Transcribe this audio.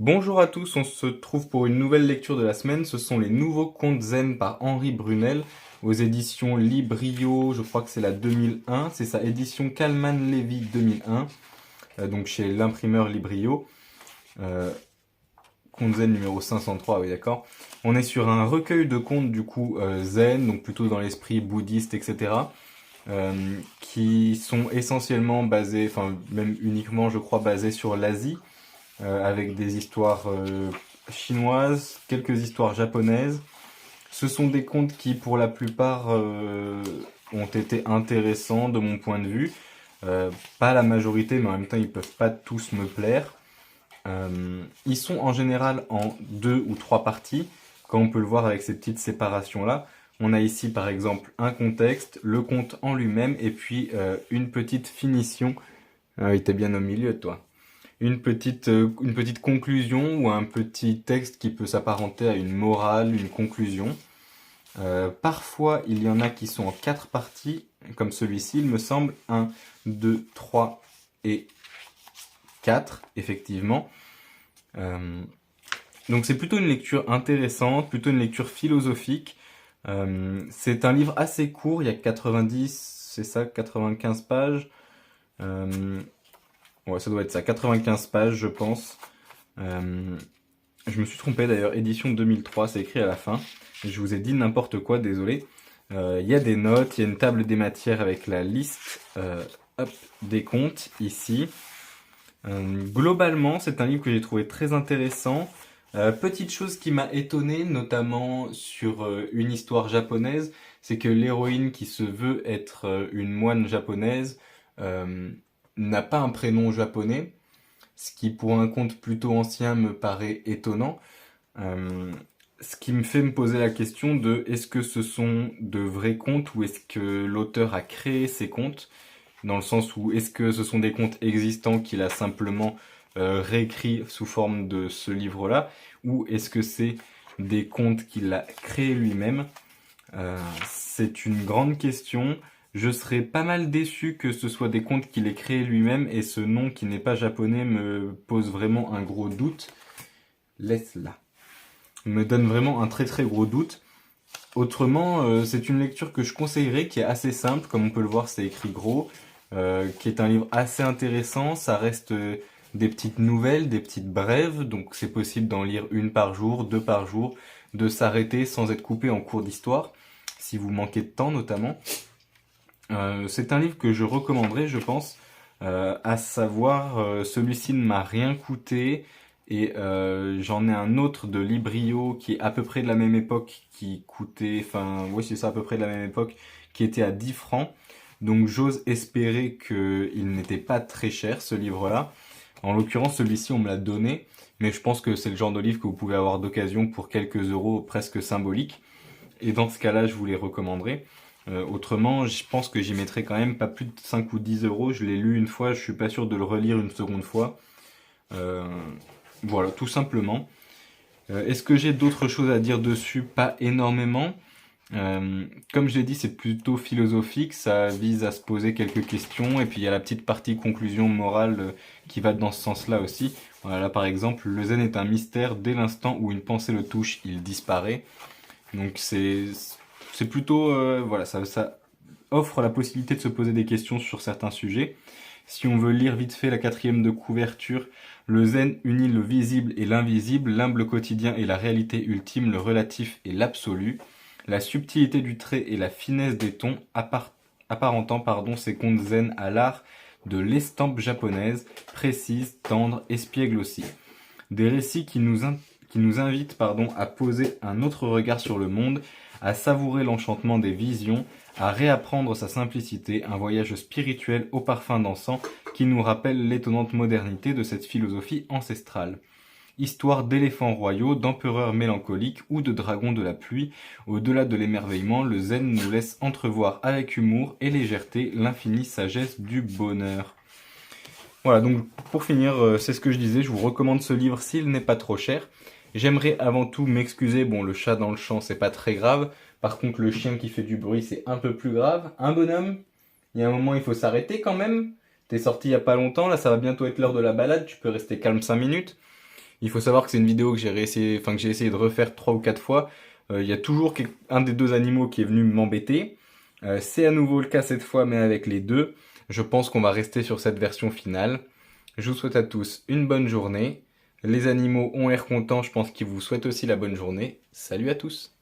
Bonjour à tous, on se trouve pour une nouvelle lecture de la semaine. Ce sont les nouveaux contes zen par Henri Brunel aux éditions Librio, je crois que c'est la 2001. C'est sa édition Kalman Levy 2001, donc chez l'imprimeur Librio. Euh, Conte zen numéro 503, oui d'accord. On est sur un recueil de contes du coup zen, donc plutôt dans l'esprit bouddhiste, etc. euh, qui sont essentiellement basés, enfin même uniquement je crois basés sur l'Asie avec des histoires chinoises, quelques histoires japonaises. Ce sont des contes qui, pour la plupart, ont été intéressants de mon point de vue. Pas la majorité, mais en même temps, ils peuvent pas tous me plaire. Ils sont en général en deux ou trois parties, comme on peut le voir avec ces petites séparations-là. On a ici, par exemple, un contexte, le conte en lui-même, et puis une petite finition. Ah, il était bien au milieu, toi. Une petite conclusion ou un petit texte qui peut s'apparenter à une morale, une conclusion. Parfois, il y en a qui sont en quatre parties, comme celui-ci, il me semble. Un, 2, 3 et 4, effectivement. Euh, donc c'est plutôt une lecture intéressante, plutôt une lecture philosophique. C'est un livre assez court, il y a 90, c'est ça, 95 pages. Euh, ouais, ça doit être ça, 95 pages, je pense. Euh, je me suis trompé d'ailleurs, édition 2003, c'est écrit à la fin. Je vous ai dit n'importe quoi, désolé. Il y a des notes, il y a une table des matières avec la liste hop, des comptes ici. Globalement, c'est un livre que j'ai trouvé très intéressant. Petite chose qui m'a étonné, notamment sur une histoire japonaise, c'est que l'héroïne qui se veut être une moine japonaise euh, n'a pas un prénom japonais, ce qui pour un conte plutôt ancien me paraît étonnant. Euh, Ce qui me fait me poser la question de est-ce que ce sont de vrais contes ou est-ce que l'auteur a créé ces contes, dans le sens où est-ce que ce sont des contes existants qu'il a simplement réécrits sous forme de ce livre-là, ou est-ce que c'est des contes qu'il a créés lui-même. C'est une grande question. Je serais pas mal déçu que ce soit des contes qu'il ait créés lui-même et ce nom qui n'est pas japonais me pose vraiment un gros doute. Laisse-la. Me donne vraiment un très très gros doute. Autrement, c'est une lecture que je conseillerais, qui est assez simple, comme on peut le voir, c'est écrit gros, qui est un livre assez intéressant. Ça reste des petites nouvelles, des petites brèves, donc c'est possible d'en lire une par jour, deux par jour, de s'arrêter sans être coupé en cours d'histoire, si vous manquez de temps notamment. C'est un livre que je recommanderais, je pense, à savoir, celui-ci ne m'a rien coûté, et j'en ai un autre de Librio qui est à peu près de la même époque, qui coûtait, enfin, oui c'est ça, à peu près de la même époque, qui était à 10 francs. Donc j'ose espérer qu'il n'était pas très cher, ce livre-là. En l'occurrence, celui-ci, on me l'a donné, mais je pense que c'est le genre de livre que vous pouvez avoir d'occasion pour quelques euros presque symboliques. Et dans ce cas-là, je vous les recommanderais. Autrement, je pense que j'y mettrais quand même pas plus de 5 ou 10 euros. Je l'ai lu une fois, je suis pas sûr de le relire une seconde fois. Euh, voilà, tout simplement. Est-ce que j'ai d'autres choses à dire dessus? Pas énormément. Comme je l'ai dit, c'est plutôt philosophique, ça vise à se poser quelques questions, et puis il y a la petite partie conclusion morale qui va dans ce sens-là aussi. Voilà, là, par exemple, le zen est un mystère, dès l'instant où une pensée le touche, il disparaît. Donc c'est plutôt voilà, ça offre la possibilité de se poser des questions sur certains sujets. Si on veut lire vite fait la quatrième de couverture, le zen unit le visible et l'invisible, l'humble quotidien et la réalité ultime, le relatif et l'absolu, la subtilité du trait et la finesse des tons apparentant ces contes zen à l'art de l'estampe japonaise, précise, tendre, espiègle aussi. Des récits qui nous invitent à poser un autre regard sur le monde, à savourer l'enchantement des visions, à réapprendre sa simplicité, un voyage spirituel au parfum d'encens qui nous rappelle l'étonnante modernité de cette philosophie ancestrale. Histoire d'éléphants royaux, d'empereurs mélancoliques ou de dragons de la pluie, au-delà de l'émerveillement, le zen nous laisse entrevoir avec humour et légèreté l'infinie sagesse du bonheur. Voilà, donc pour finir, c'est ce que je disais, je vous recommande ce livre s'il n'est pas trop cher. J'aimerais avant tout m'excuser, bon le chat dans le champ c'est pas très grave, par contre le chien qui fait du bruit c'est un peu plus grave. Un bonhomme, il y a un moment il faut s'arrêter quand même. T'es sorti il y a pas longtemps, là ça va bientôt être l'heure de la balade, tu peux rester calme 5 minutes. Il faut savoir que c'est une vidéo que que j'ai essayé de refaire 3 ou 4 fois. Il y a toujours un des deux animaux qui est venu m'embêter. C'est à nouveau le cas cette fois, mais avec les deux. Je pense qu'on va rester sur cette version finale. Je vous souhaite à tous une bonne journée. Les animaux ont l'air contents, je pense qu'ils vous souhaitent aussi la bonne journée. Salut à tous!